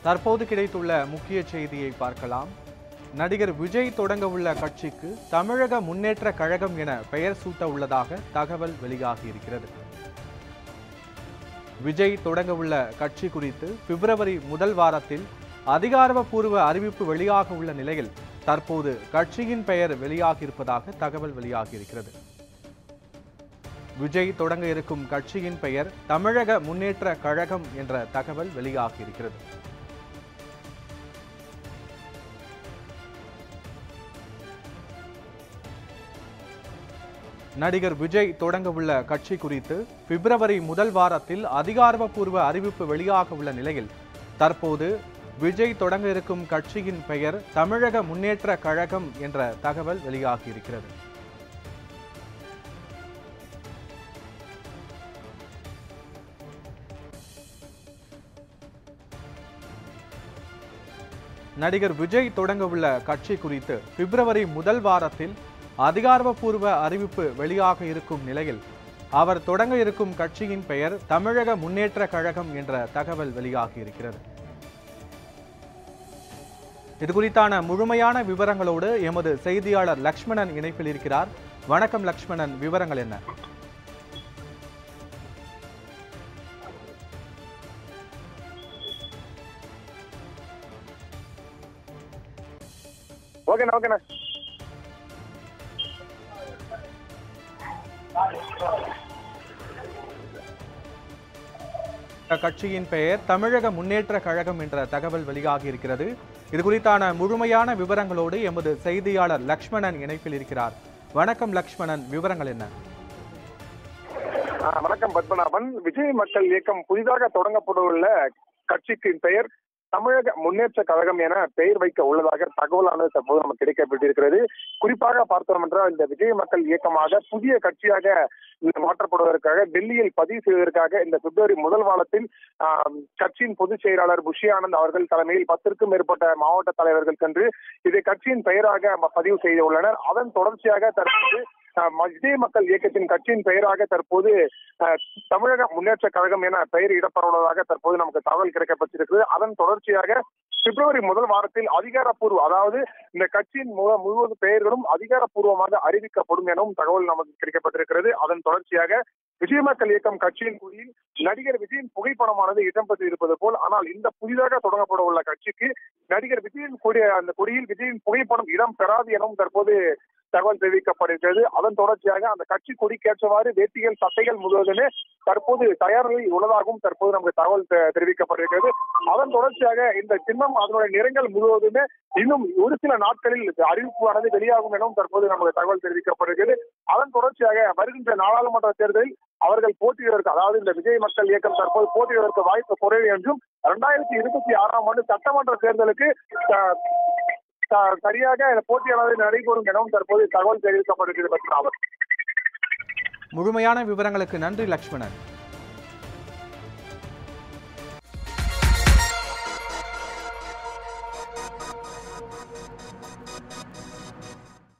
தற்போது கிடைத்துள்ள முக்கிய செய்தியை பார்க்கலாம். நடிகர் விஜய் தொடங்க உள்ள கட்சிக்கு தமிழக முன்னேற்ற கழகம் என பெயர் சூட்ட உள்ளதாக தகவல் வெளியாகியிருக்கிறது. விஜய் தொடங்க உள்ள கட்சி குறித்து பிப்ரவரி முதல் வாரத்தில் அதிகாரப்பூர்வ அறிவிப்பு வெளியாக உள்ள நிலையில் தற்போது கட்சியின் பெயர் வெளியாகியிருப்பதாக தகவல் வெளியாகியிருக்கிறது. விஜய் தொடங்க இருக்கும் கட்சியின் பெயர் தமிழக முன்னேற்ற கழகம் என்ற தகவல் வெளியாகியிருக்கிறது. நடிகர் விஜய் தொடங்க உள்ள கட்சி குறித்து பிப்ரவரி முதல் வாரத்தில் அதிகாரப்பூர்வ அறிவிப்பு வெளியாக உள்ள நிலையில் தற்போது விஜய் தொடங்க இருக்கும் கட்சியின் பெயர் தமிழக முன்னேற்ற கழகம் என்ற தகவல் வெளியாகியிருக்கிறது. நடிகர் விஜய் தொடங்க உள்ள கட்சி குறித்து பிப்ரவரி முதல் வாரத்தில் அதிகாரப்பூர்வ அறிவிப்பு வெளியாக இருக்கும் நிலையில் அவர் தொடங்க இருக்கும் கட்சியின் பெயர் தமிழக முன்னேற்ற கழகம் என்ற தகவல் வெளியாகியிருக்கிறது. இது குறித்தான முழுமையான விவரங்களோடு எமது செய்தியாளர் லக்ஷ்மணன் இணைப்பில் இருக்கிறார். வணக்கம் லக்ஷ்மணன், விவரங்கள் என்ன? கட்சியின் பெயர் தமிழக முன்னேற்ற கழகம் என்ற தகவல் வெளியாகி இருக்கிறது. இது குறித்தான முழுமையான விவரங்களோடு எமது செய்தியாளர் லக்ஷ்மணன் இணைப்பில் இருக்கிறார். வணக்கம் லக்ஷ்மணன், விவரங்கள் என்ன? வணக்கம் பத்மநாபன். விஜய் மக்கள் இயக்கம் புதிதாக தொடங்கப்பட்டுள்ள கட்சிக்கு பெயர் தமிழக முன்னேற்ற கழகம் என பெயர் வைக்க உள்ளதாக தகவலானது தற்போது நமக்கு கிடைக்கப்பட்டிருக்கிறது. குறிப்பாக பார்த்தோம் என்றால் இந்த விஜய் மக்கள் இயக்கமாக புதிய கட்சியாக மாற்றப்படுவதற்காக டெல்லியில் பதிவு செய்வதற்காக இந்த பிப்ரவரி முதல் வாரத்தில் கட்சியின் பொதுச் செயலாளர் புஷி ஆனந்த் அவர்கள் தலைமையில் 10க்கும் மேற்பட்ட மாவட்ட தலைவர்கள் சென்று இதை கட்சியின் பெயராக பதிவு செய்துள்ளனர். அதன் தொடர்ச்சியாக தற்போது விஜய் மக்கள் இயக்கத்தின் கட்சியின் பெயராக தற்போது தமிழக முன்னேற்ற கழகம் என பெயர் இடப்பட்டுள்ளதாக தற்போது நமக்கு தகவல் கிடைக்கப்பட்டிருக்கிறது. அதன் தொடர்ச்சியாக பிப்ரவரி முதல் வாரத்தில் அதிகாரப்பூர்வ, அதாவது இந்த கட்சியின் முழு பெயர்களும் அதிகாரப்பூர்வமாக அறிவிக்கப்படும் எனவும் தகவல் நமக்கு கிடைக்கப்பட்டிருக்கிறது. அதன் தொடர்ச்சியாக விஜய் மக்கள் இயக்கம் கட்சியின் கொடியில் நடிகர் விஜயின் புகைப்படமானது இடம்பெற்று இருப்பது போல், ஆனால் இந்த புதிதாக தொடங்கப்பட உள்ள கட்சிக்கு நடிகர் விஜயின் அந்த கொடியில் விஜயின் புகைப்படம் இடம் பெறாது எனவும் தற்போது தகவல் தெரிவிக்கப்படுகிறது. அதன் தொடர்ச்சியாக அந்த கட்சி கொடிக்கேற்றவாறு வேட்டிகள் சட்டைகள் முழுவதுமே தற்போது தயார் நிலையில் உள்ளதாகவும் தற்போது நமக்கு தகவல் தெரிவிக்கப்படுகிறது. அதன் தொடர்ச்சியாக இந்த சின்னம் அதனுடைய நிறங்கள் முழுவதுமே இன்னும் ஒரு சில நாட்களில் அறிவிப்பானது வெளியாகும் எனவும் தற்போது நமக்கு தகவல் தெரிவிக்கப்படுகிறது. அதன் தொடர்ச்சியாக வருகின்ற நாடாளுமன்ற தேர்தலில் அவர்கள் போட்டியிடுவதற்கு, அதாவது இந்த விஜய் மக்கள் இயக்கம் தற்போது போட்டியிடுவதற்கு வாய்ப்பு குறைவு என்றும் 2026ஆம் ஆண்டு சட்டமன்ற தேர்தலுக்கு சரியாக போட்டியானது நடைபெறும் எனவும் தற்போது தகவல் தெரிவிக்கப்படுகிறது. முழுமையான விவரங்களுக்கு நன்றி லக்ஷ்மணன்.